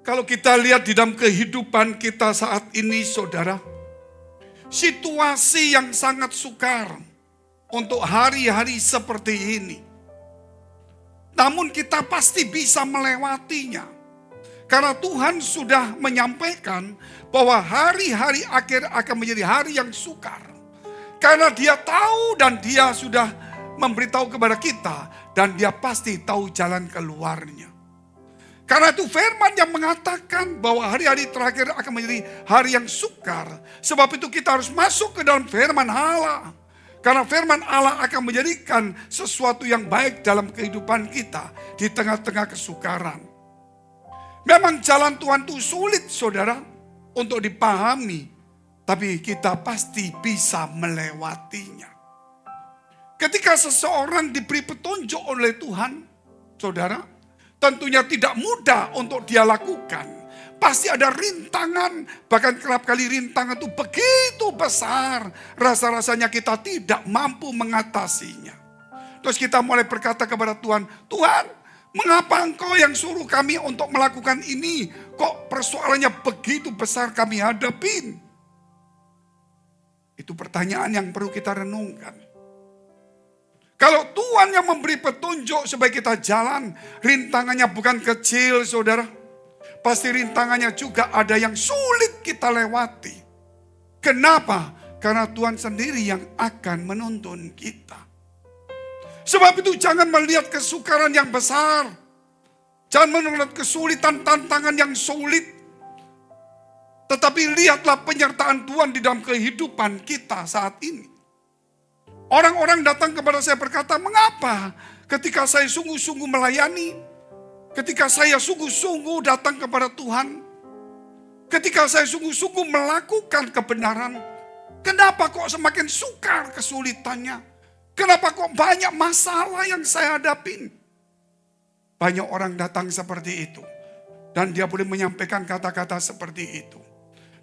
Kalau kita lihat di dalam kehidupan kita saat ini, saudara, situasi yang sangat sukar untuk hari-hari seperti ini. Namun kita pasti bisa melewatinya. Karena Tuhan sudah menyampaikan bahwa hari-hari akhir akan menjadi hari yang sukar. Karena Dia tahu dan Dia sudah memberitahu kepada kita. Dan Dia pasti tahu jalan keluarnya. Karena itu firman yang mengatakan bahwa hari-hari terakhir akan menjadi hari yang sukar. Sebab itu kita harus masuk ke dalam firman Allah. Karena firman Allah akan menjadikan sesuatu yang baik dalam kehidupan kita di tengah-tengah kesukaran. Memang jalan Tuhan itu sulit, saudara, untuk dipahami. Tapi kita pasti bisa melewatinya. Ketika seseorang diberi petunjuk oleh Tuhan, saudara, tentunya tidak mudah untuk dia lakukan. Pasti ada rintangan, bahkan kerap kali rintangan itu begitu besar. Rasa-rasanya kita tidak mampu mengatasinya. Terus kita mulai berkata kepada Tuhan, Tuhan, mengapa Engkau yang suruh kami untuk melakukan ini? Kok persoalannya begitu besar kami hadapin? Itu pertanyaan yang perlu kita renungkan. Kalau Tuhan yang memberi petunjuk supaya kita jalan, rintangannya bukan kecil, saudara. Pasti rintangannya juga ada yang sulit kita lewati. Kenapa? Karena Tuhan sendiri yang akan menuntun kita. Sebab itu jangan melihat kesukaran yang besar. Jangan melihat kesulitan, tantangan yang sulit. Tetapi lihatlah penyertaan Tuhan di dalam kehidupan kita saat ini. Orang-orang datang kepada saya berkata, mengapa ketika saya sungguh-sungguh melayani, ketika saya sungguh-sungguh datang kepada Tuhan, ketika saya sungguh-sungguh melakukan kebenaran, kenapa kok semakin sukar kesulitannya? Kenapa kok banyak masalah yang saya hadapin? Banyak orang datang seperti itu. Dan dia boleh menyampaikan kata-kata seperti itu.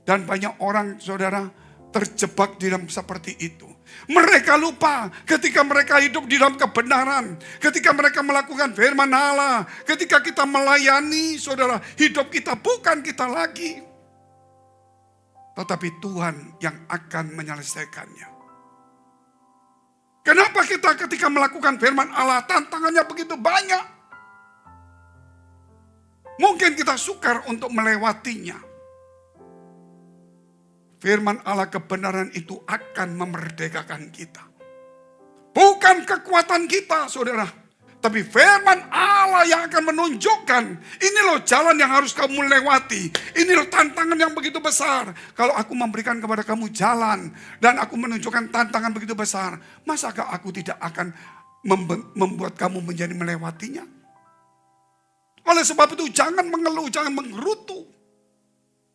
Dan banyak orang, saudara, terjebak di dalam seperti itu. Mereka lupa ketika mereka hidup di dalam kebenaran. Ketika mereka melakukan firman Allah. Ketika kita melayani, saudara, hidup kita bukan kita lagi. Tetapi Tuhan yang akan menyelesaikannya. Kenapa kita ketika melakukan firman Allah tantangannya begitu banyak? Mungkin kita sukar untuk melewatinya. Firman Allah kebenaran itu akan memerdekakan kita. Bukan kekuatan kita, saudara. Tapi firman Allah yang akan menunjukkan, ini loh jalan yang harus kamu lewati. Ini loh tantangan yang begitu besar. Kalau aku memberikan kepada kamu jalan, dan aku menunjukkan tantangan begitu besar, masakah aku tidak akan membuat kamu menjadi melewatinya? Oleh sebab itu jangan mengeluh, jangan menggerutu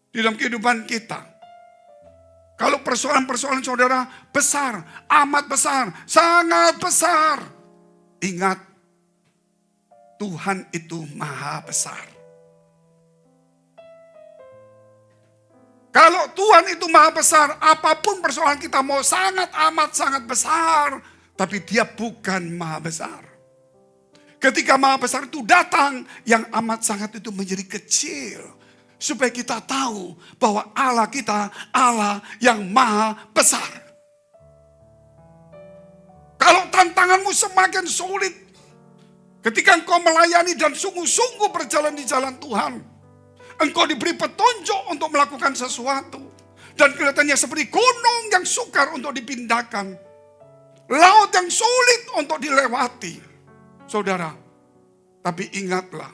di dalam kehidupan kita. Kalau persoalan-persoalan saudara besar, amat besar, sangat besar. Ingat, Tuhan itu maha besar. Kalau Tuhan itu maha besar, apapun persoalan kita mau sangat amat sangat besar. Tapi Dia bukan maha besar. Ketika maha besar itu datang, yang amat sangat itu menjadi kecil. Supaya kita tahu bahwa Allah kita, Allah yang maha besar. Kalau tantanganmu semakin sulit, ketika engkau melayani dan sungguh-sungguh berjalan di jalan Tuhan, engkau diberi petunjuk untuk melakukan sesuatu. Dan kelihatannya seperti gunung yang sukar untuk dipindahkan. Laut yang sulit untuk dilewati. Saudara, tapi ingatlah,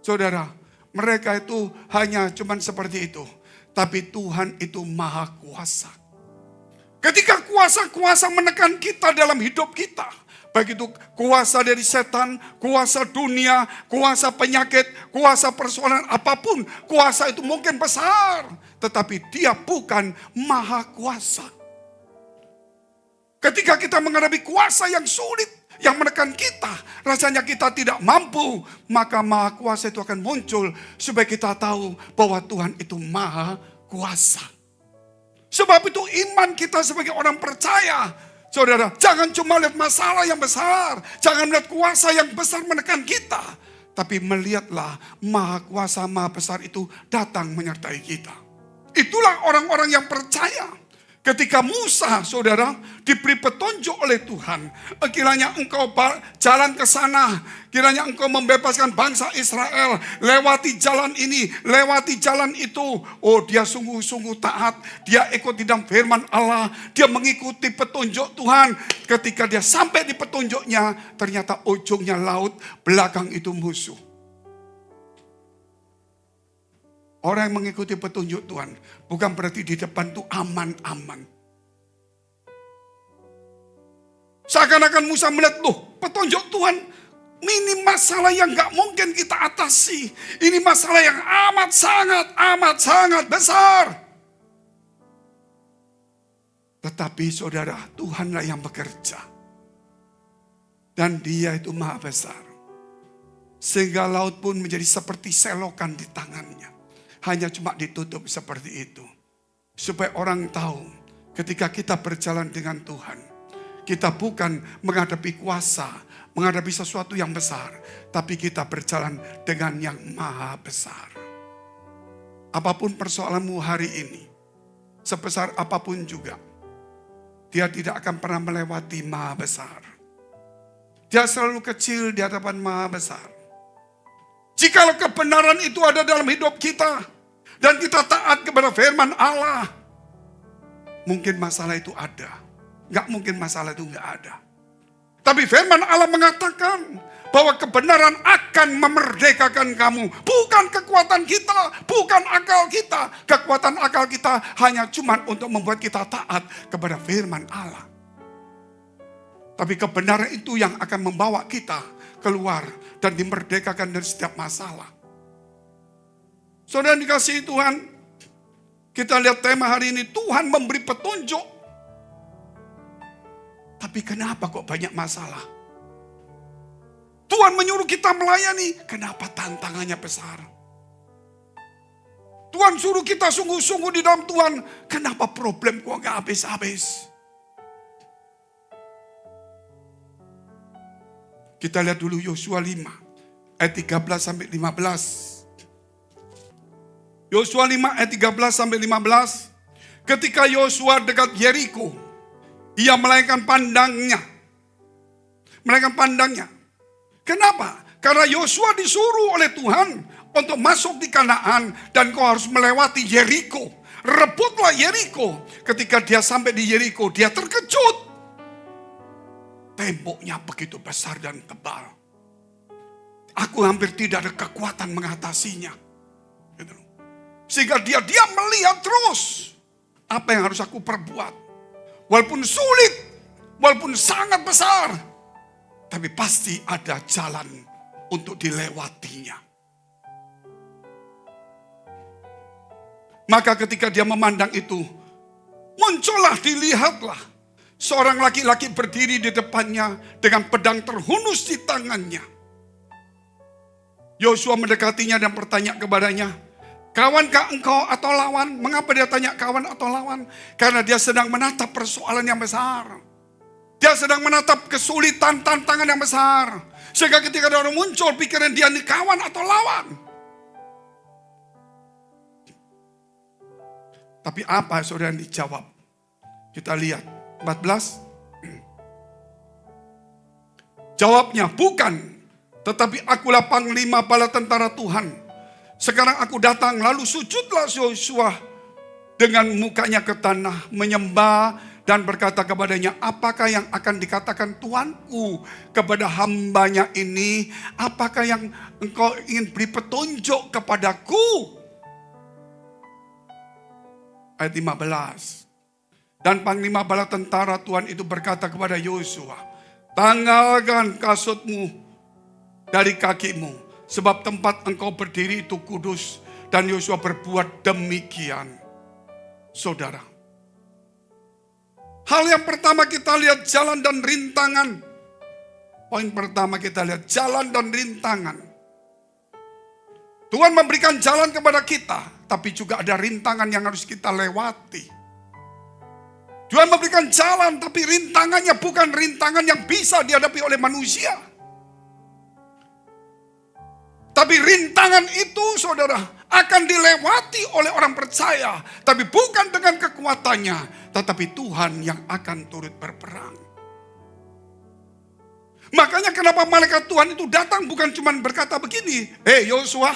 saudara, mereka itu hanya cuman seperti itu. Tapi Tuhan itu maha kuasa. Ketika kuasa-kuasa menekan kita dalam hidup kita. Baik itu kuasa dari setan, kuasa dunia, kuasa penyakit, kuasa persoalan apapun. Kuasa itu mungkin besar. Tetapi Dia bukan maha kuasa. Ketika kita menghadapi kuasa yang sulit, yang menekan kita, rasanya kita tidak mampu, maka maha kuasa itu akan muncul supaya kita tahu bahwa Tuhan itu maha kuasa. Sebab itu iman kita sebagai orang percaya, saudara, jangan cuma lihat masalah yang besar, jangan lihat kuasa yang besar menekan kita, Tapi melihatlah Maha Kuasa, Maha Besar itu datang menyertai kita. Itulah orang-orang yang percaya. Ketika Musa, saudara, diberi petunjuk oleh Tuhan. Kiranya engkau jalan ke sana. Kiranya engkau membebaskan bangsa Israel. Lewati jalan ini, lewati jalan itu. Oh, dia sungguh-sungguh taat. Dia ikut di dalam firman Allah. Dia mengikuti petunjuk Tuhan. Ketika dia sampai di petunjuknya, ternyata ujungnya laut, belakang itu musuh. Orang yang mengikuti petunjuk Tuhan bukan berarti di depan itu aman-aman. Seakan-akan Musa melihat, loh, petunjuk Tuhan, ini masalah yang gak mungkin kita atasi. Ini masalah yang amat sangat besar. Tetapi saudara, Tuhanlah yang bekerja. Dan Dia itu Maha Besar. Sehingga laut pun menjadi seperti selokan di tangannya. Hanya cuma ditutup seperti itu. Supaya orang tahu ketika kita berjalan dengan Tuhan. Kita bukan menghadapi kuasa, menghadapi sesuatu yang besar. Tapi kita berjalan dengan yang Maha Besar. Apapun persoalanmu hari ini. Sebesar apapun juga. Dia tidak akan pernah melewati Maha Besar. Dia selalu kecil di hadapan Maha Besar. Jikalau kebenaran itu ada dalam hidup kita, dan kita taat kepada firman Allah, mungkin masalah itu ada. Gak mungkin masalah itu gak ada. Tapi firman Allah mengatakan bahwa kebenaran akan memerdekakan kamu. Bukan kekuatan kita, bukan akal kita. Kekuatan akal kita hanya cuma untuk membuat kita taat kepada firman Allah. Tapi kebenaran itu yang akan membawa kita keluar dan dimerdekakan dari setiap masalah. Saudara dikasihi Tuhan, kita lihat tema hari ini, Tuhan memberi petunjuk. Tapi kenapa kok banyak masalah? Tuhan menyuruh kita melayani, kenapa tantangannya besar? Tuhan suruh kita sungguh-sungguh di dalam Tuhan, kenapa problem kok gak habis-habis? Kita lihat dulu Yosua 5 ayat 13 sampai 15. Yosua 5 ayat 13 sampai 15. Ketika Yosua dekat Yeriko, ia melengangkan pandangnya. Kenapa? Karena Yosua disuruh oleh Tuhan untuk masuk di Kanaan dan kau harus melewati Yeriko. Rebutlah Yeriko. Ketika dia sampai di Yeriko, dia terkejut. Temboknya begitu besar dan tebal. Aku hampir tidak ada kekuatan mengatasinya. Sehingga dia melihat terus. Apa yang harus aku perbuat. Walaupun sulit. Walaupun sangat besar. Tapi pasti ada jalan untuk dilewatinya. Maka ketika dia memandang itu. Muncullah, dilihatlah. Seorang laki-laki berdiri di depannya dengan pedang terhunus di tangannya. Yosua mendekatinya dan bertanya kepadanya, kawankah engkau atau lawan? Mengapa dia tanya kawan atau lawan? Karena dia sedang menatap persoalan yang besar. Dia sedang menatap kesulitan, tantangan yang besar. Sehingga ketika ada orang muncul, pikiran dia ini kawan atau lawan. Tapi apa saudara yang dijawab? Kita lihat. 14. Jawabnya, bukan. Tetapi akulah panglima bala tentara Tuhan. Sekarang aku datang, lalu sujudlah Yosua dengan mukanya ke tanah, menyembah dan berkata kepadanya, apakah yang akan dikatakan Tuanku kepada hambanya ini? Apakah yang engkau ingin beri petunjuk kepadaku? Ayat 15. Dan panglima bala tentara Tuhan itu berkata kepada Yosua, tanggalkan kasutmu dari kakimu, sebab tempat engkau berdiri itu kudus. Dan Yosua berbuat demikian. Saudara, hal yang pertama kita lihat jalan dan rintangan. Poin pertama kita lihat jalan dan rintangan. Tuhan memberikan jalan kepada kita, tapi juga ada rintangan yang harus kita lewati. Tuhan memberikan jalan, tapi rintangannya bukan rintangan yang bisa dihadapi oleh manusia. Tapi rintangan itu saudara akan dilewati oleh orang percaya. Tapi bukan dengan kekuatannya, tetapi Tuhan yang akan turut berperang. Makanya kenapa malaikat Tuhan itu datang bukan cuma berkata begini, "Hei Yosua,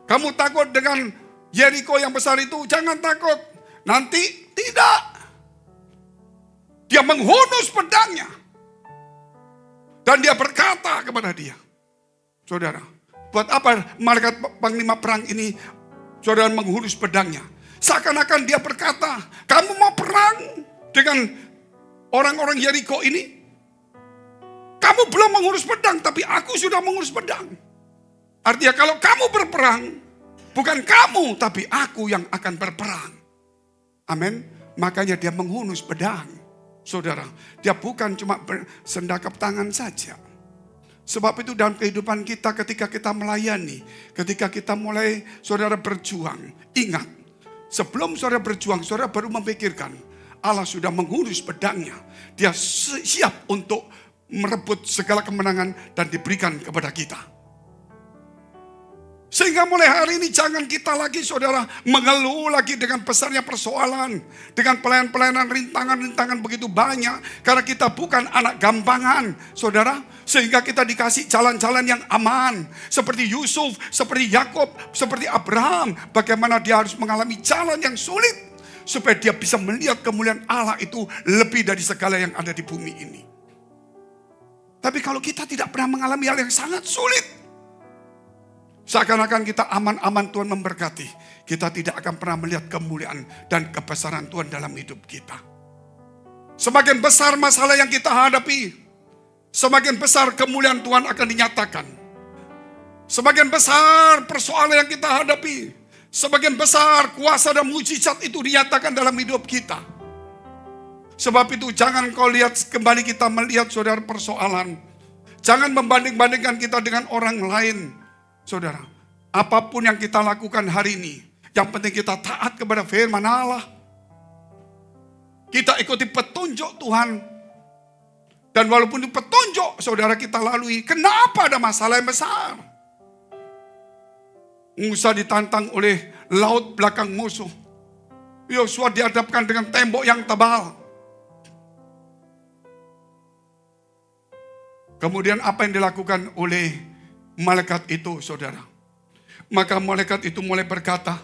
kamu takut dengan Yeriko yang besar itu? Jangan takut." Nanti tidak. Dia menghunus pedangnya. Dan dia berkata kepada dia, "Saudara, buat apa malaikat panglima perang ini saudara menghunus pedangnya?" Seakan-akan dia berkata, "Kamu mau perang dengan orang-orang Yeriko ini? Kamu belum mengurus pedang, tapi aku sudah mengurus pedang." Artinya kalau kamu berperang, bukan kamu, tapi aku yang akan berperang. Amin. Makanya dia menghunus pedang. Saudara, dia bukan cuma bersendakap tangan saja. Sebab itu dalam kehidupan kita ketika kita melayani, ketika kita mulai saudara berjuang, ingat, sebelum saudara berjuang, saudara baru memikirkan, Allah sudah menghunus pedangnya. Dia siap untuk merebut segala kemenangan dan diberikan kepada kita. Sehingga mulai hari ini jangan kita lagi saudara mengeluh lagi dengan besarnya persoalan. Dengan pelayanan-pelayanan rintangan-rintangan begitu banyak. Karena kita bukan anak gampangan saudara. Sehingga kita dikasih jalan-jalan yang aman. Seperti Yusuf, seperti Yakub, seperti Abraham. Bagaimana dia harus mengalami jalan yang sulit. Supaya dia bisa melihat kemuliaan Allah itu lebih dari segala yang ada di bumi ini. Tapi kalau kita tidak pernah mengalami hal yang sangat sulit. Seakan-akan kita aman-aman Tuhan memberkati. Kita tidak akan pernah melihat kemuliaan dan kebesaran Tuhan dalam hidup kita. Semakin besar masalah yang kita hadapi, semakin besar kemuliaan Tuhan akan dinyatakan. Semakin besar persoalan yang kita hadapi, semakin besar kuasa dan mujizat itu dinyatakan dalam hidup kita. Sebab itu jangan kau lihat kembali kita melihat saudara persoalan. Jangan membanding-bandingkan kita dengan orang lain. Saudara, apapun yang kita lakukan hari ini, yang penting kita taat kepada firman Allah. Kita ikuti petunjuk Tuhan. Dan walaupun itu petunjuk saudara kita lalui, kenapa ada masalah yang besar? Musa ditantang oleh laut belakang musuh. Yosua dihadapkan dengan tembok yang tebal. Kemudian apa yang dilakukan oleh malaikat itu saudara? Maka malaikat itu mulai berkata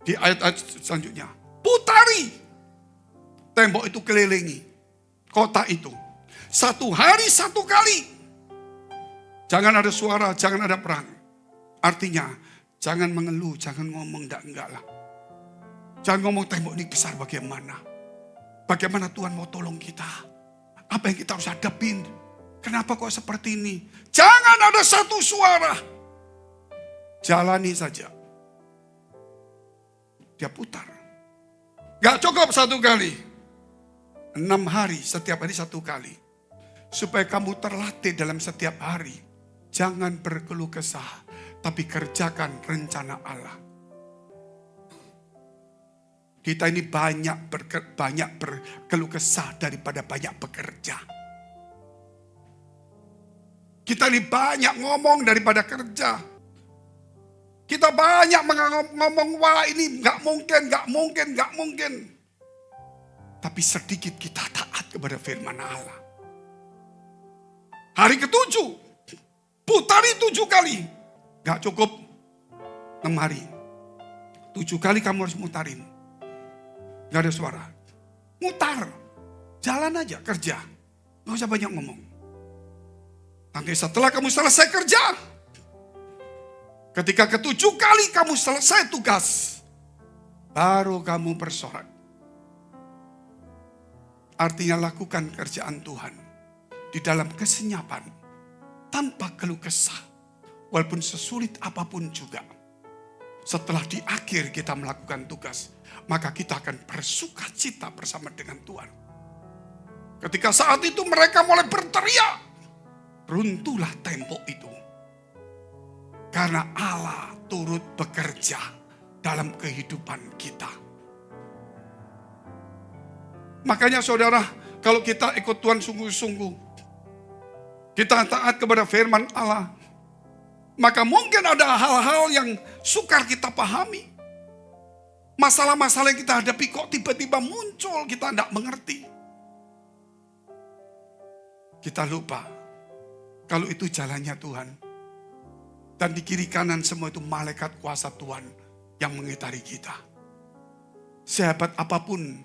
di ayat-ayat selanjutnya, "Putari tembok itu, kelilingi kota itu 1 hari 1 kali. Jangan ada suara, jangan ada perang." Artinya jangan mengeluh, jangan ngomong enggak lah. Jangan ngomong tembok ini besar bagaimana. Bagaimana Tuhan mau tolong kita? Apa yang kita harus hadapin? Kenapa kok seperti ini? Jangan ada satu suara. Jalani saja. Dia putar. Gak cukup 1 kali. 6 hari, setiap hari 1 kali. Supaya kamu terlatih dalam setiap hari. Jangan berkeluh kesah, tapi kerjakan rencana Allah. Kita ini banyak berkeluh kesah daripada banyak bekerja. Kita ini banyak ngomong daripada kerja. Kita banyak ngomong, wah ini gak mungkin. Tapi sedikit kita taat kepada firman Allah. Hari ke-7, putari 7 kali. Gak cukup 6 hari. 7 kali kamu harus mutarin. Gak ada suara. Mutar. Jalan aja, kerja. Gak usah banyak ngomong. Nanti setelah kamu selesai kerja, ketika ke-7 kali kamu selesai tugas, baru kamu bersorak. Artinya lakukan kerjaan Tuhan di dalam kesenyapan, tanpa keluh kesah, walaupun sesulit apapun juga. Setelah di akhir kita melakukan tugas, maka kita akan bersuka cita bersama dengan Tuhan. Ketika saat itu mereka mulai berteriak, runtuhlah tembok itu. Karena Allah turut bekerja dalam kehidupan kita. Makanya saudara, kalau kita ikut Tuhan sungguh-sungguh, kita taat kepada firman Allah, Maka mungkin ada hal-hal yang sukar kita pahami. Masalah-masalah yang kita hadapi kok tiba-tiba muncul, kita tidak mengerti. Kita lupa kalau itu jalannya Tuhan. Dan di kiri kanan semua itu malaikat kuasa Tuhan yang mengitari kita. Sehebat apapun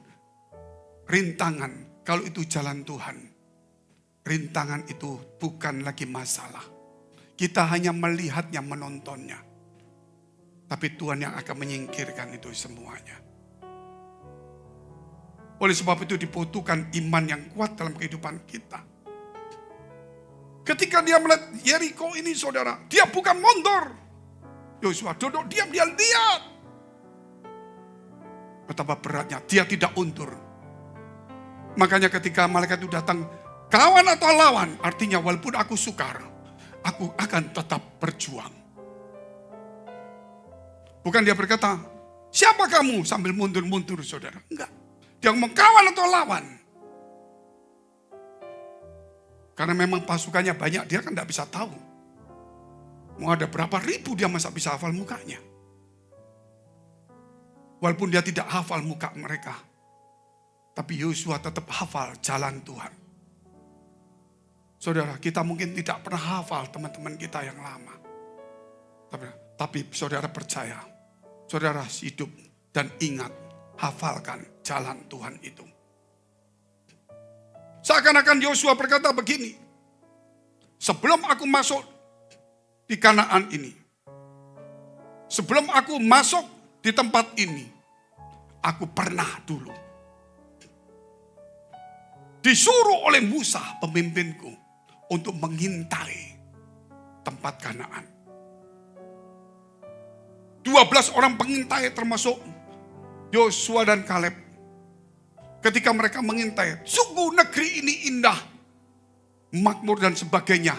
rintangan, kalau itu jalan Tuhan, rintangan itu bukan lagi masalah. Kita hanya melihatnya, menontonnya. Tapi Tuhan yang akan menyingkirkan itu semuanya. Oleh sebab itu dibutuhkan iman yang kuat dalam kehidupan kita. Ketika dia melihat Yeriko ini saudara, dia bukan mundur. Yosua duduk diam, dia lihat. Betapa beratnya, dia tidak undur. Makanya ketika malaikat itu datang, kawan atau lawan, artinya walaupun aku sukar, aku akan tetap berjuang. Bukan dia berkata, siapa kamu sambil mundur-mundur saudara. Enggak, dia ngomong kawan atau lawan. Karena memang pasukannya banyak, dia kan tidak bisa tahu. Mau ada berapa ribu dia masa bisa hafal mukanya. Walaupun dia tidak hafal muka mereka. Tapi Yosua tetap hafal jalan Tuhan. Saudara, kita mungkin tidak pernah hafal teman-teman kita yang lama. Tapi saudara percaya, saudara hidup dan ingat, hafalkan jalan Tuhan itu. Seakan-akan Yosua berkata begini, sebelum aku masuk di Kanaan ini, sebelum aku masuk di tempat ini, aku pernah dulu disuruh oleh Musa pemimpinku untuk mengintai tempat Kanaan. 12 orang pengintai termasuk Yosua dan Kaleb. Ketika mereka mengintai, sungguh negeri ini indah, makmur dan sebagainya.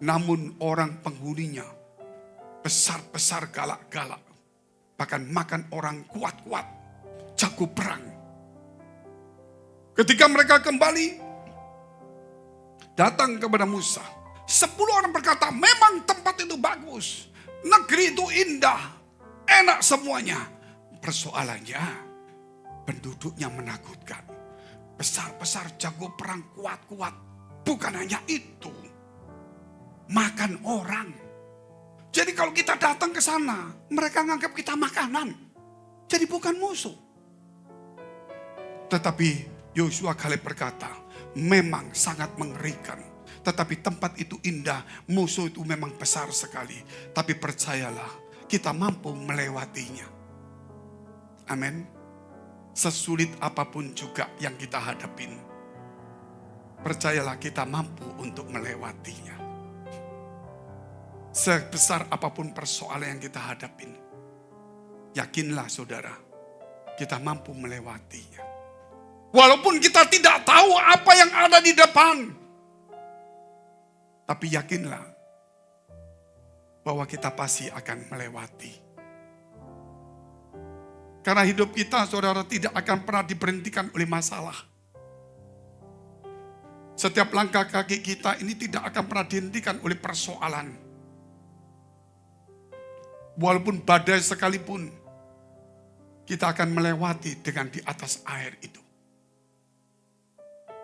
Namun orang penghuninya besar-besar, galak-galak. Bahkan makan orang kuat-kuat, jago perang. Ketika mereka kembali, datang kepada Musa. 10 orang berkata, memang tempat itu bagus. Negeri itu indah, enak semuanya. Persoalannya, penduduknya menakutkan. Besar-besar, jago perang, kuat-kuat. Bukan hanya itu. Makan orang. Jadi kalau kita datang ke sana, mereka menganggap kita makanan. Jadi bukan musuh. Tetapi Yosua Kaleb berkata, memang sangat mengerikan. Tetapi tempat itu indah, musuh itu memang besar sekali. Tapi percayalah, kita mampu melewatinya. Amin. Sesulit apapun juga yang kita hadapin, percayalah kita mampu untuk melewatinya. Sebesar apapun persoalan yang kita hadapin, yakinlah saudara, kita mampu melewatinya. Walaupun kita tidak tahu apa yang ada di depan, tapi yakinlah bahwa kita pasti akan melewati. Karena hidup kita, saudara, tidak akan pernah diberhentikan oleh masalah. Setiap langkah kaki kita ini tidak akan pernah dihentikan oleh persoalan. Walaupun badai sekalipun, kita akan melewati dengan di atas air itu.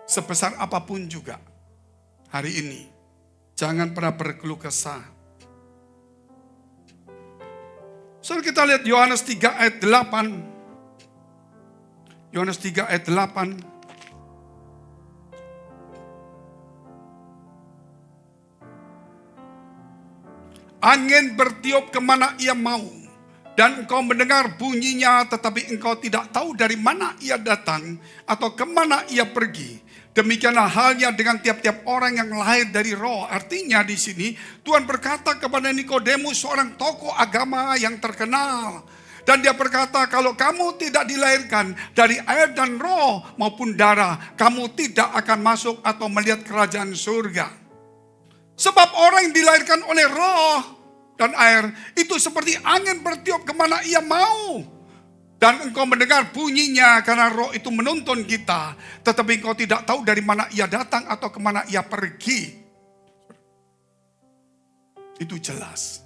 Sebesar apapun juga, hari ini, jangan pernah berkeluh kesah. Saudara, kita lihat Yohanes 3 ayat 8. Yohanes 3 ayat 8. Angin bertiup kemana ia mau, dan engkau mendengar bunyinya, tetapi engkau tidak tahu dari mana ia datang atau kemana ia pergi. Demikianlah halnya dengan tiap-tiap orang yang lahir dari roh. Artinya di sini Tuhan berkata kepada Nikodemus, seorang tokoh agama yang terkenal. Dan dia berkata, kalau kamu tidak dilahirkan dari air dan roh maupun darah, kamu tidak akan masuk atau melihat kerajaan surga. Sebab orang yang dilahirkan oleh roh dan air itu seperti angin bertiup kemana ia mau. Dan engkau mendengar bunyinya karena roh itu menuntun kita. Tetapi engkau tidak tahu dari mana ia datang atau kemana ia pergi. Itu jelas.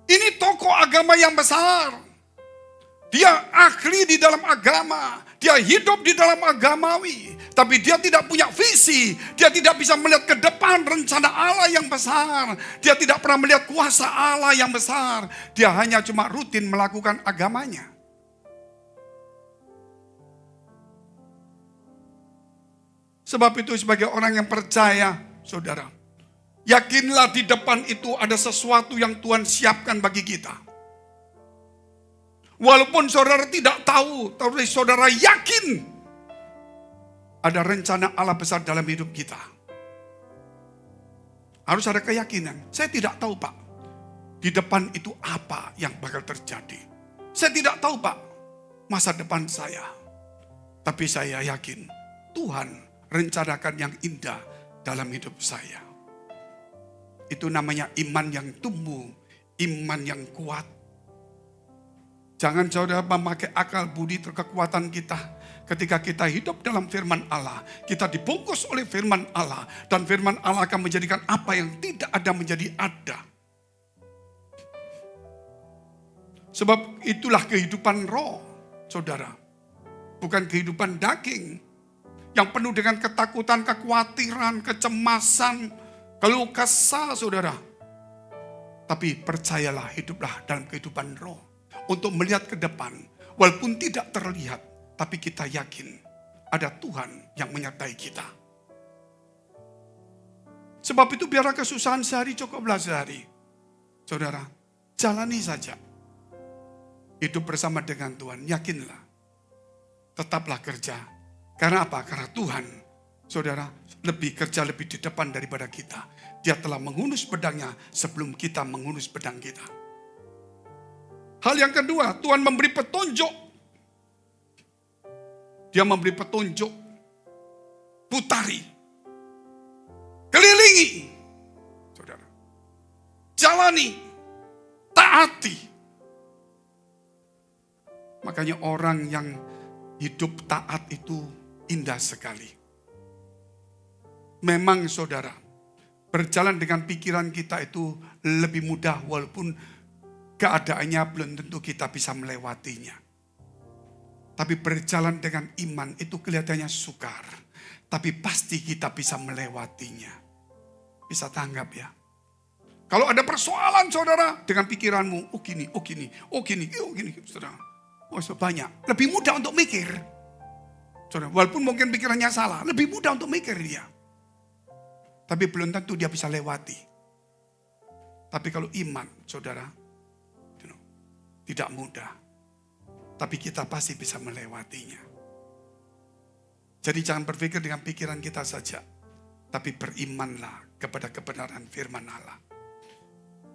Ini tokoh agama yang besar. Dia ahli di dalam agama. Dia hidup di dalam agamawi. Tapi dia tidak punya visi. Dia tidak bisa melihat ke depan rencana Allah yang besar. Dia tidak pernah melihat kuasa Allah yang besar. Dia hanya cuma rutin melakukan agamanya. Sebab itu sebagai orang yang percaya, saudara, yakinlah di depan itu ada sesuatu yang Tuhan siapkan bagi kita. Walaupun saudara tidak tahu, tapi saudara yakin ada rencana Allah besar dalam hidup kita. Harus ada keyakinan. Saya tidak tahu, Pak, di depan itu apa yang bakal terjadi. Saya tidak tahu, Pak, masa depan saya. Tapi saya yakin Tuhan rencanakan yang indah dalam hidup saya. Itu namanya iman yang tumbuh, iman yang kuat. Jangan saudara memakai akal budi kekuatan kita. Ketika kita hidup dalam firman Allah, kita dibungkus oleh firman Allah. Dan firman Allah akan menjadikan apa yang tidak ada menjadi ada. Sebab itulah kehidupan roh, saudara. Bukan kehidupan daging. Yang penuh dengan ketakutan, kekhawatiran, kecemasan, keluh kesah, saudara. Tapi percayalah, hiduplah dalam kehidupan roh. Untuk melihat ke depan, walaupun tidak terlihat, tapi kita yakin ada Tuhan yang menyertai kita. Sebab itu biarlah kesusahan sehari cukuplah sehari. Saudara, jalani saja. Hidup bersama dengan Tuhan, yakinlah. Tetaplah kerja. Karena apa? Karena Tuhan, saudara, lebih kerja lebih di depan daripada kita. Dia telah menghunus pedangnya sebelum kita menghunus pedang kita. Hal yang kedua, Tuhan memberi petunjuk. Dia memberi petunjuk. Putari. Kelilingi. Saudara. Jalani. Taati. Makanya orang yang hidup taat itu indah sekali. Memang saudara, berjalan dengan pikiran kita itu lebih mudah walaupun keadaannya belum tentu kita bisa melewatinya. Tapi berjalan dengan iman itu kelihatannya sukar. Tapi pasti kita bisa melewatinya. Bisa tanggap ya. Kalau ada persoalan saudara dengan pikiranmu, oh gini, saudara. Oh banyak, lebih mudah untuk mikir. Saudara, walaupun mungkin pikirannya salah, lebih mudah untuk mikir dia. Tapi belum tentu dia bisa lewati. Tapi kalau iman, saudara, tidak mudah. Tapi kita pasti bisa melewatinya. Jadi jangan berpikir dengan pikiran kita saja. Tapi berimanlah kepada kebenaran firman Allah.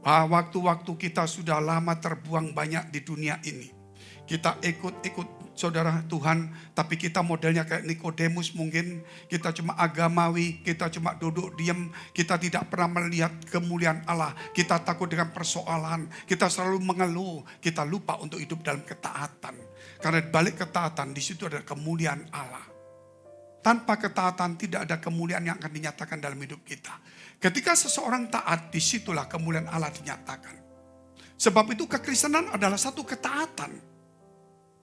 Waktu-waktu kita sudah lama terbuang banyak di dunia ini. Kita ikut saudara Tuhan, tapi kita modelnya kayak Nikodemus mungkin. Kita cuma agamawi, kita cuma duduk diam. Kita tidak pernah melihat kemuliaan Allah. Kita takut dengan persoalan. Kita selalu mengeluh. Kita lupa untuk hidup dalam ketaatan. Karena balik ketaatan, di situ ada kemuliaan Allah. Tanpa ketaatan tidak ada kemuliaan yang akan dinyatakan dalam hidup kita. Ketika seseorang taat, disitulah kemuliaan Allah dinyatakan. Sebab itu kekristenan adalah satu ketaatan.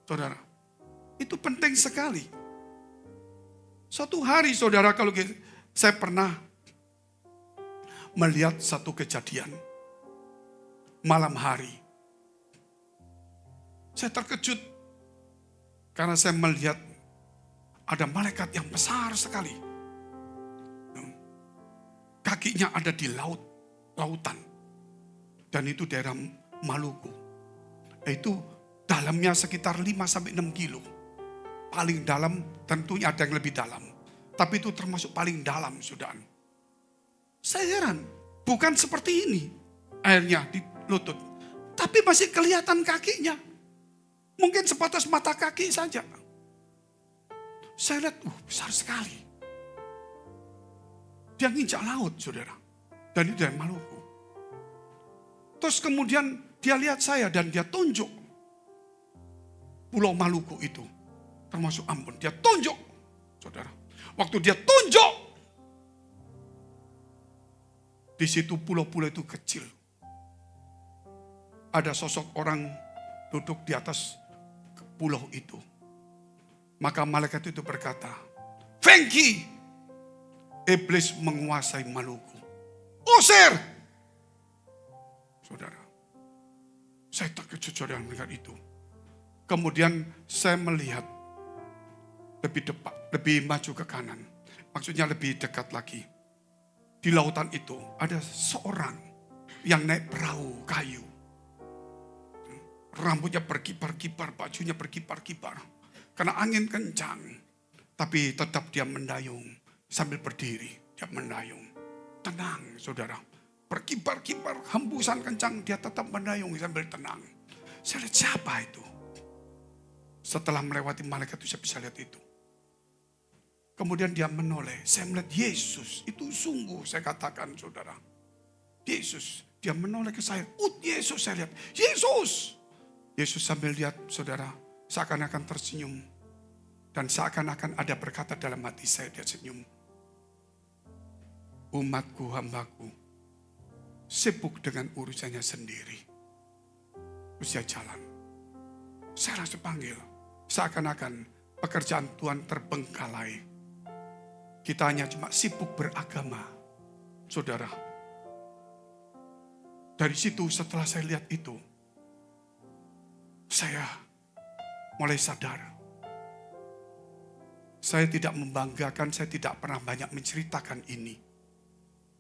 Saudara, itu penting sekali. Suatu hari saudara, kalau saya pernah melihat satu kejadian malam hari. Saya terkejut karena saya melihat ada malaikat yang besar sekali. Kakinya ada di lautan. Dan itu daerah Maluku. Itu dalamnya sekitar 5-6 kilo. Paling dalam, tentunya ada yang lebih dalam. Tapi itu termasuk paling dalam, saudara. Saya heran, bukan seperti ini airnya di lutut. Tapi masih kelihatan kakinya. Mungkin sebatas mata kaki saja. Saya lihat, besar sekali. Dia nginjak laut, saudara. Dan itu dari Maluku. Terus kemudian dia lihat saya dan dia tunjuk. Pulau Maluku itu, termasuk Ambon, dia tunjuk, saudara. Waktu dia tunjuk, di situ pulau-pulau itu kecil. ada sosok orang duduk di atas pulau itu. Maka malaikat itu berkata, Fengki, iblis menguasai Maluku. Usir! Saudara, saya terkejut saudara melihat itu. Kemudian saya melihat lebih maju ke kanan. Maksudnya lebih dekat lagi. Di lautan itu ada seorang yang naik perahu kayu. Rambutnya berkibar-kibar, bajunya berkibar-kibar. Karena angin kencang. Tapi tetap dia mendayung. Sambil berdiri, dia mendayung. Tenang, saudara. Berkibar-kibar, hembusan kencang, dia tetap mendayung sambil tenang. Saya lihat siapa itu? Setelah melewati malaikat itu, saya bisa lihat itu. Kemudian dia menoleh. Saya melihat Yesus. Itu sungguh, saya katakan, saudara. Yesus. Dia menoleh ke saya. Yesus, saya lihat. Yesus! Yesus sambil lihat, saudara, seakan-akan tersenyum. Dan seakan-akan ada berkata dalam hati saya, dia senyum. Umatku, hambaku, sibuk dengan urusannya sendiri. Usia jalan. Saya langsung panggil. Seakan-akan pekerjaan Tuhan terbengkalai. Kita hanya cuma sibuk beragama. Saudara. Dari situ setelah saya lihat itu. Saya mulai sadar. Saya tidak membanggakan, saya tidak pernah banyak menceritakan ini.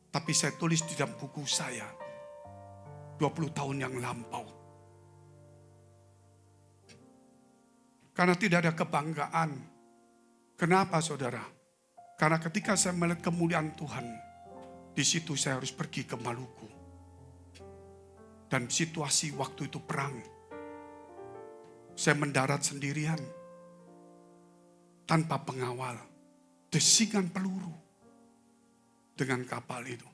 Tapi saya tulis di dalam buku saya. 20 tahun yang lampau. Karena tidak ada kebanggaan. Kenapa saudara? Karena ketika saya melihat kemuliaan Tuhan. Di situ saya harus pergi ke Maluku. Dan situasi waktu itu perang. Saya mendarat sendirian. Tanpa pengawal. Desingan peluru. Dengan kapal itu.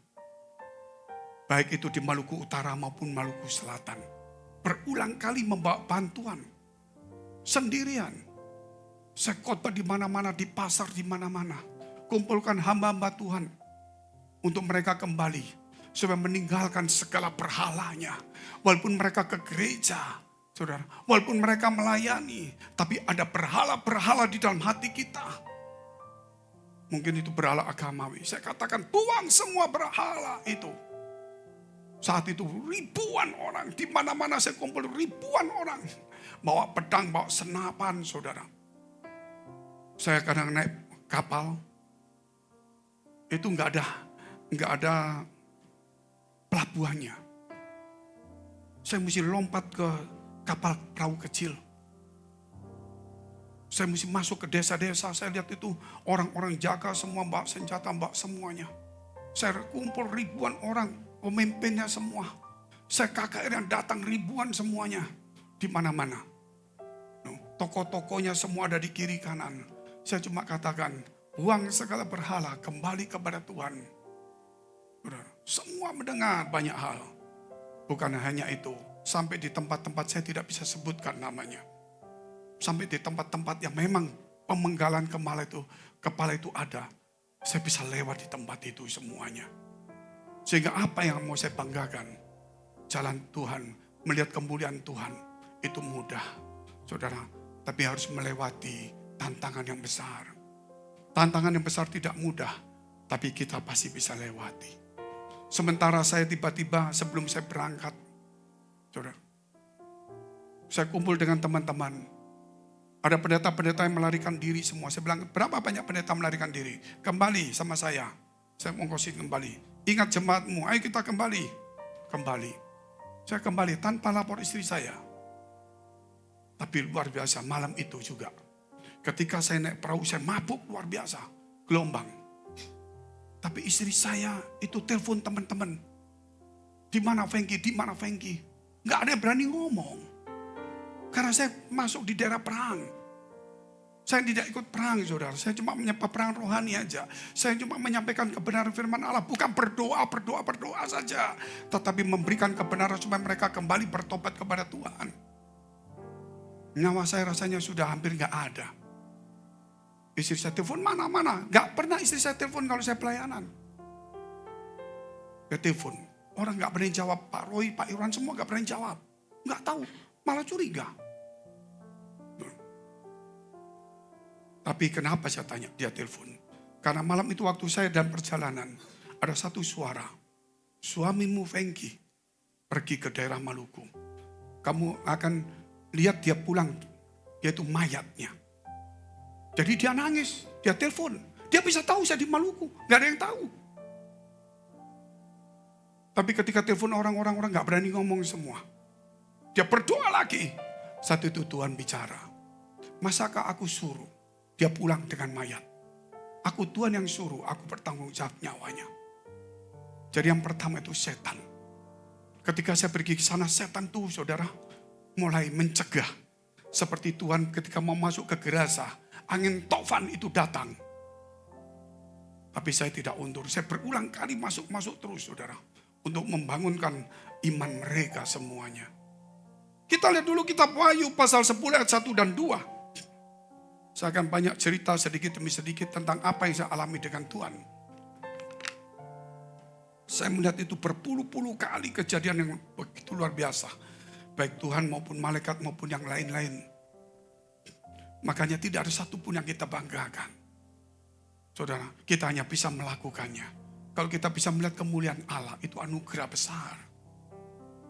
Baik itu di Maluku Utara maupun Maluku Selatan. Berulang kali membawa bantuan. Sendirian. Saya khotbah di mana-mana, di pasar di mana-mana. Kumpulkan hamba-hamba Tuhan. Untuk mereka kembali. Supaya meninggalkan segala berhalanya. Walaupun mereka ke gereja. Saudara. Walaupun mereka melayani. Tapi ada berhala-berhala di dalam hati kita. Mungkin itu berhala agamawi. Saya katakan buang semua berhala itu. Saat itu ribuan orang. Di mana-mana saya kumpul ribuan orang. Bawa pedang, bawa senapan saudara. Saya kadang naik kapal. Itu nggak ada pelabuhannya. Saya mesti lompat ke kapal perahu kecil. Saya mesti masuk ke desa-desa, saya lihat itu orang-orang jaga semua, bawa senjata, bawa semuanya. Saya kumpul ribuan orang, pemimpinnya semua. Saya KKR yang datang ribuan semuanya, di mana-mana. Toko-tokonya semua ada di kiri kanan. Saya cuma katakan, buang segala berhala, kembali kepada Tuhan. Semua mendengar banyak hal. Bukan hanya itu, sampai di tempat-tempat saya tidak bisa sebutkan namanya. Sampai di tempat-tempat yang memang pemenggalan kepala itu ada. Saya bisa lewat di tempat itu semuanya. Sehingga apa yang mau saya banggakan. Jalan Tuhan, melihat kemuliaan Tuhan. Itu mudah. Saudara, tapi harus melewati tantangan yang besar. Tantangan yang besar tidak mudah. Tapi kita pasti bisa lewati. Sementara saya tiba-tiba sebelum saya berangkat. Saudara, saya kumpul dengan teman-teman. Ada pendeta-pendeta yang melarikan diri semua. Saya bilang, berapa banyak pendeta melarikan diri? Kembali sama saya. Saya mau ngongkosin kembali. Ingat jemaatmu, ayo kita kembali. Kembali. Saya kembali tanpa lapor istri saya. Tapi luar biasa, malam itu juga. Ketika saya naik perahu, saya mabuk luar biasa. Gelombang. Tapi istri saya itu telepon teman-teman. Di mana Fengki? Di mana Fengki? Nggak ada yang berani ngomong. Karena saya masuk di daerah perang. Saya tidak ikut perang, saudara. Saya cuma menyapa perang rohani aja. Saya cuma menyampaikan kebenaran firman Allah. Bukan berdoa saja. Tetapi memberikan kebenaran supaya mereka kembali bertobat kepada Tuhan. Nyawa saya rasanya sudah hampir gak ada. Istri saya telepon mana-mana. Gak pernah istri saya telepon kalau saya pelayanan. Dia telepon. Orang gak berani jawab. Pak Roy, Pak Irwan semua gak berani jawab. nggak tahu, malah curiga. Tapi kenapa saya tanya, dia telepon. Karena malam itu waktu saya dalam perjalanan, ada satu suara. Suamimu Fengki pergi ke daerah Maluku. Kamu akan lihat dia pulang, yaitu mayatnya. Jadi dia nangis, dia telepon. Dia bisa tahu saya di Maluku, gak ada yang tahu. Tapi ketika telepon orang-orang gak berani ngomong semua. Dia berdoa lagi. Saat itu Tuhan bicara. Masakah aku suruh dia pulang dengan mayat? Aku Tuhan yang suruh, aku bertanggung jawab nyawanya. Jadi yang pertama itu setan. Ketika saya pergi ke sana, setan tuh saudara mulai mencegah. Seperti Tuhan ketika mau masuk ke Gerasa, angin tofan itu datang. Tapi saya tidak undur, saya berulang kali masuk terus saudara. Untuk membangunkan iman mereka semuanya. Kita lihat dulu kitab Wahyu pasal 10 ayat 1 dan 2. Saya akan banyak cerita sedikit demi sedikit tentang apa yang saya alami dengan Tuhan. Saya melihat itu berpuluh-puluh kali kejadian yang begitu luar biasa. Baik Tuhan maupun malaikat maupun yang lain-lain. Makanya tidak ada satupun yang kita banggakan. Saudara, kita hanya bisa melakukannya. Kalau kita bisa melihat kemuliaan Allah, itu anugerah besar.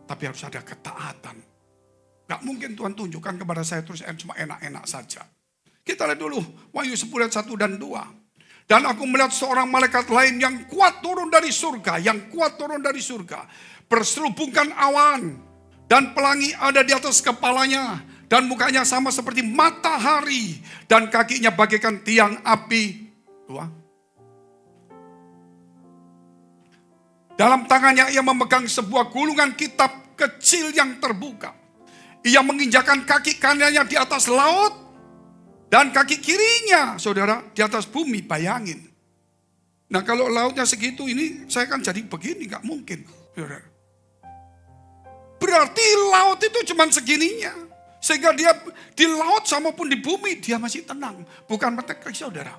Tapi harus ada ketaatan. Gak mungkin Tuhan tunjukkan kepada saya terus cuma enak-enak saja. Kita lihat dulu Wahyu 10 ayat 1 dan 2. Dan aku melihat seorang malaikat lain yang kuat turun dari surga. Yang kuat turun dari surga. Berselubungkan awan. Dan pelangi ada di atas kepalanya. Dan mukanya sama seperti matahari. Dan kakinya bagaikan tiang api. Dalam tangannya ia memegang sebuah gulungan kitab kecil yang terbuka. Ia menginjakan kaki kanannya di atas laut. Dan kaki kirinya, saudara, di atas bumi, bayangin. Nah kalau lautnya segitu ini, saya kan jadi begini, gak mungkin. Saudara. Berarti laut itu cuma segininya. Sehingga dia di laut sama pun di bumi, dia masih tenang. Bukan melihat saudara.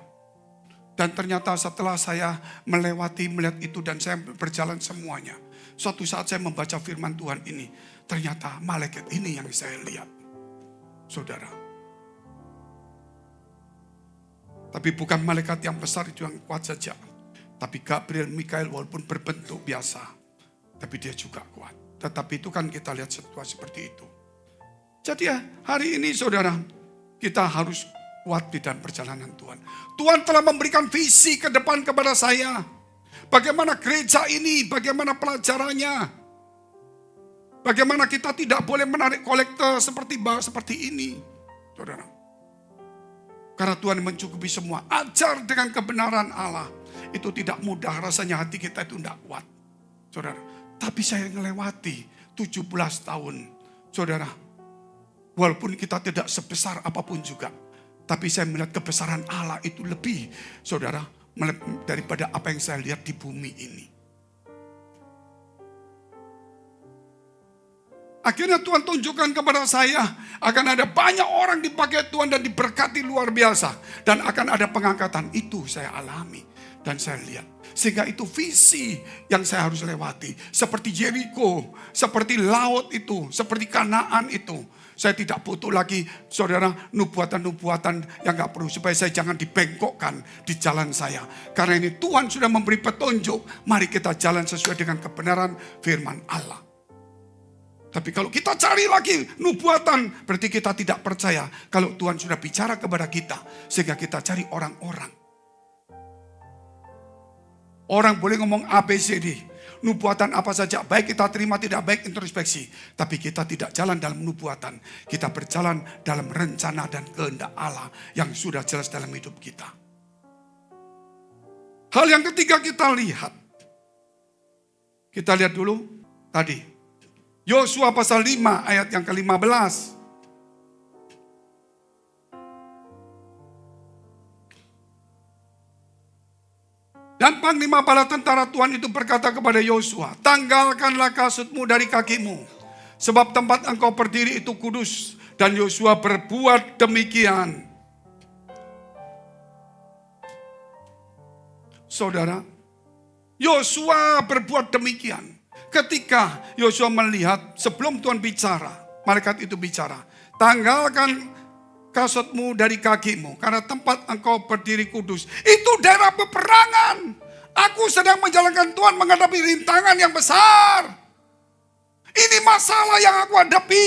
Dan ternyata setelah saya melihat itu dan saya berjalan semuanya. Suatu saat saya membaca firman Tuhan ini. Ternyata malaikat ini yang saya lihat. Saudara. Tapi bukan malaikat yang besar itu yang kuat saja. Tapi Gabriel, Mikael walaupun berbentuk biasa. Tapi dia juga kuat. Tetapi itu kan kita lihat situasi seperti itu. Jadi ya hari ini saudara. Kita harus kuat di dalam perjalanan Tuhan. Tuhan telah memberikan visi ke depan kepada saya. Bagaimana gereja ini, bagaimana pelajarannya. Bagaimana kita tidak boleh menarik kolektor seperti ini. Saudara. Karena Tuhan mencukupi semua. Ajar dengan kebenaran Allah. Itu tidak mudah. Rasanya hati kita itu tidak kuat. Saudara. Tapi saya melewati 17 tahun. Saudara. Walaupun kita tidak sebesar apapun juga. Tapi saya melihat kebesaran Allah itu lebih. Saudara. Daripada apa yang saya lihat di bumi ini. Akhirnya Tuhan tunjukkan kepada saya akan ada banyak orang dipakai Tuhan dan diberkati luar biasa. Dan akan ada pengangkatan. Itu saya alami dan saya lihat. Sehingga itu visi yang saya harus lewati. Seperti Jericho, seperti laut itu, seperti Kanaan itu. Saya tidak butuh lagi saudara nubuatan-nubuatan yang gak perlu. Supaya saya jangan dibengkokkan di jalan saya. Karena ini Tuhan sudah memberi petunjuk. Mari kita jalan sesuai dengan kebenaran firman Allah. Tapi kalau kita cari lagi nubuatan, berarti kita tidak percaya kalau Tuhan sudah bicara kepada kita. Sehingga kita cari orang-orang. Orang boleh ngomong ABCD. Nubuatan apa saja, baik kita terima, tidak baik introspeksi. Tapi kita tidak jalan dalam nubuatan. Kita berjalan dalam rencana dan kehendak Allah yang sudah jelas dalam hidup kita. Hal yang ketiga kita lihat. Kita lihat dulu tadi. Yosua pasal 5 ayat yang ke-15. Dan panglima bala tentara Tuhan itu berkata kepada Yosua, tanggalkanlah kasutmu dari kakimu. Sebab tempat engkau berdiri itu kudus. Dan Yosua berbuat demikian. Saudara, Yosua berbuat demikian. Ketika Yosua melihat sebelum Tuhan bicara, Malaikat itu bicara, tanggalkan kasutmu dari kakimu, karena tempat engkau berdiri kudus. Itu daerah peperangan. Aku sedang menjalankan Tuhan menghadapi rintangan yang besar. Ini masalah yang aku hadapi.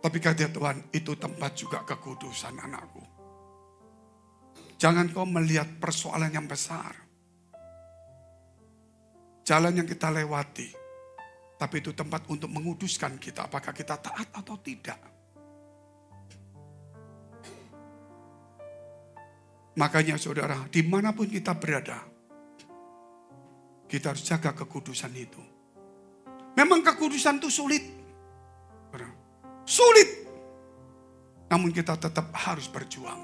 Tapi kata Tuhan, itu tempat juga kekudusan anakku. Jangan kau melihat persoalan yang besar. Jalan yang kita lewati. Tapi itu tempat untuk menguduskan kita. Apakah kita taat atau tidak. Makanya saudara, dimanapun kita berada. Kita harus jaga kekudusan itu. Memang kekudusan itu sulit. Sulit. Namun kita tetap harus berjuang.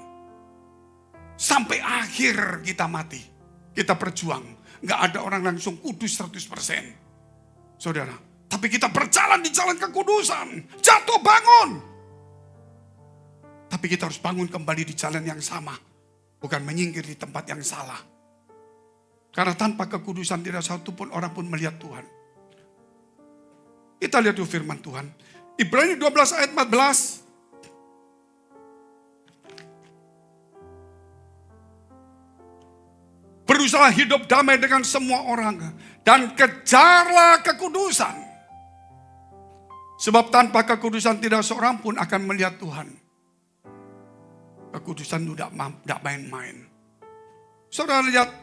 Sampai akhir kita mati. Kita berjuang. Gak ada orang langsung kudus 100%. Saudara, tapi kita berjalan di jalan kekudusan. Jatuh bangun. Tapi kita harus bangun kembali di jalan yang sama. Bukan menyingkir di tempat yang salah. Karena tanpa kekudusan tidak satu pun orang pun melihat Tuhan. Kita lihat dulu firman Tuhan. Ibrani 12 ayat 14. Berusaha hidup damai dengan semua orang. Dan kejarlah kekudusan. Sebab tanpa kekudusan tidak seorang pun akan melihat Tuhan. Kekudusan itu tidak main-main. Saudara lihat.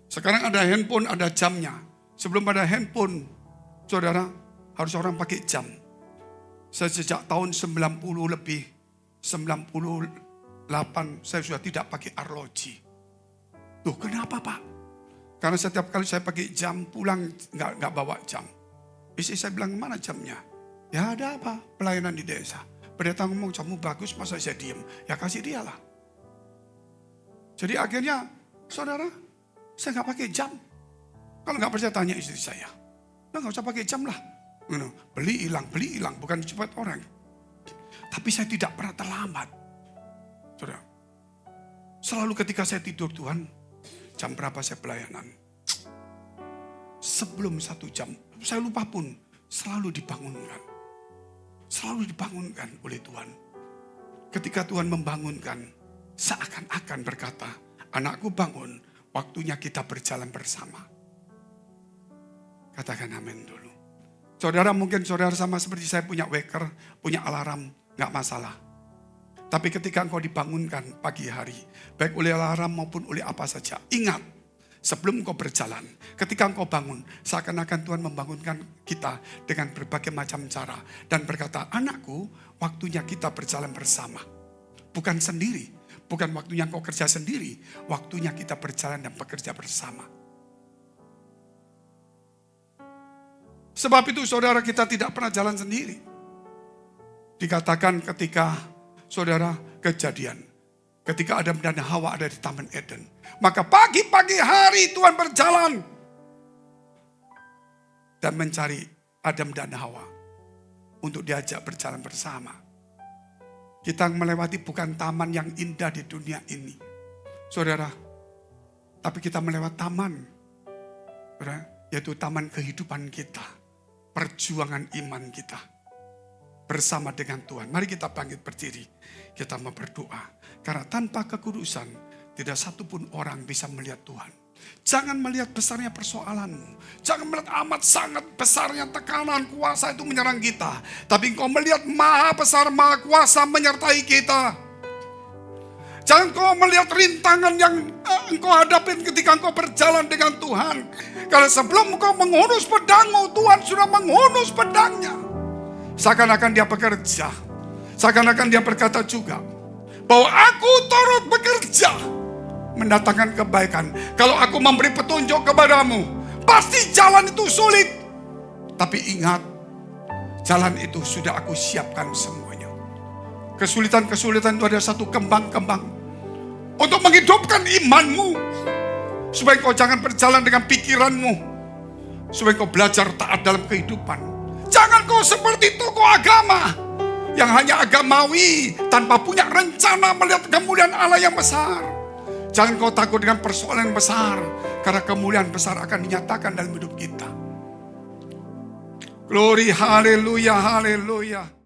Sekarang ada handphone, ada jamnya. Sebelum ada handphone, saudara, harus orang pakai jam. Sejak tahun 90 lebih, 98, saya sudah tidak pakai arloji. Tuh kenapa Pak? Karena setiap kali saya pakai jam, pulang nggak bawa jam. Istri saya bilang, mana jamnya? Ya ada apa? Pelayanan di desa. Pendeta ngomong, jamu bagus, masa saya diem? Ya kasih dia lah. Jadi akhirnya, saudara, saya nggak pakai jam. Kalau nggak percaya tanya istri saya. Nah nggak usah pakai jam lah. Beli hilang, bukan cepat orang. Tapi saya tidak pernah terlambat. Saudara, selalu ketika saya tidur Tuhan, jam berapa saya pelayanan? Sebelum 1 jam, saya lupa pun, selalu dibangunkan. Selalu dibangunkan oleh Tuhan. Ketika Tuhan membangunkan, seakan-akan berkata, anakku bangun, waktunya kita berjalan bersama. Katakan amin dulu. Saudara mungkin saudara sama seperti saya punya waker, punya alarm, gak masalah. Tapi ketika engkau dibangunkan pagi hari, baik oleh alarm maupun oleh apa saja, ingat, sebelum engkau berjalan, ketika engkau bangun, seakan-akan Tuhan membangunkan kita dengan berbagai macam cara. Dan berkata, anakku, waktunya kita berjalan bersama. Bukan sendiri, bukan waktunya engkau kerja sendiri, waktunya kita berjalan dan bekerja bersama. Sebab itu saudara, kita tidak pernah jalan sendiri. Dikatakan ketika saudara kejadian, ketika Adam dan Hawa ada di Taman Eden, maka pagi-pagi hari Tuhan berjalan dan mencari Adam dan Hawa untuk diajak berjalan bersama. Kita melewati bukan taman yang indah di dunia ini, saudara, tapi kita melewati taman, saudara, yaitu taman kehidupan kita, perjuangan iman kita bersama dengan Tuhan. Mari kita bangkit berdiri, kita mau berdoa. Karena tanpa kekudusan, tidak satu pun orang bisa melihat Tuhan. Jangan melihat besarnya persoalanmu. Jangan melihat amat sangat besarnya tekanan kuasa itu menyerang kita. Tapi engkau melihat maha besar, maha kuasa menyertai kita. Jangan kau melihat rintangan yang engkau hadapin ketika engkau berjalan dengan Tuhan. Karena sebelum engkau menghunus pedangmu, Tuhan sudah menghunus pedangnya. Seakan-akan dia bekerja. Seakan-akan dia berkata juga, bahwa aku turut bekerja mendatangkan kebaikan. Kalau aku memberi petunjuk kepadamu, pasti jalan itu sulit. Tapi ingat, jalan itu sudah aku siapkan semuanya. Kesulitan-kesulitan itu ada satu kembang-kembang untuk menghidupkan imanmu, supaya kau jangan berjalan dengan pikiranmu, supaya kau belajar taat dalam kehidupan. Jangan kau seperti tokoh agama yang hanya agamawi tanpa punya rencana melihat kemuliaan Allah yang besar. Jangan kau takut dengan persoalan yang besar, karena kemuliaan besar akan dinyatakan dalam hidup kita. Glory, haleluya, haleluya.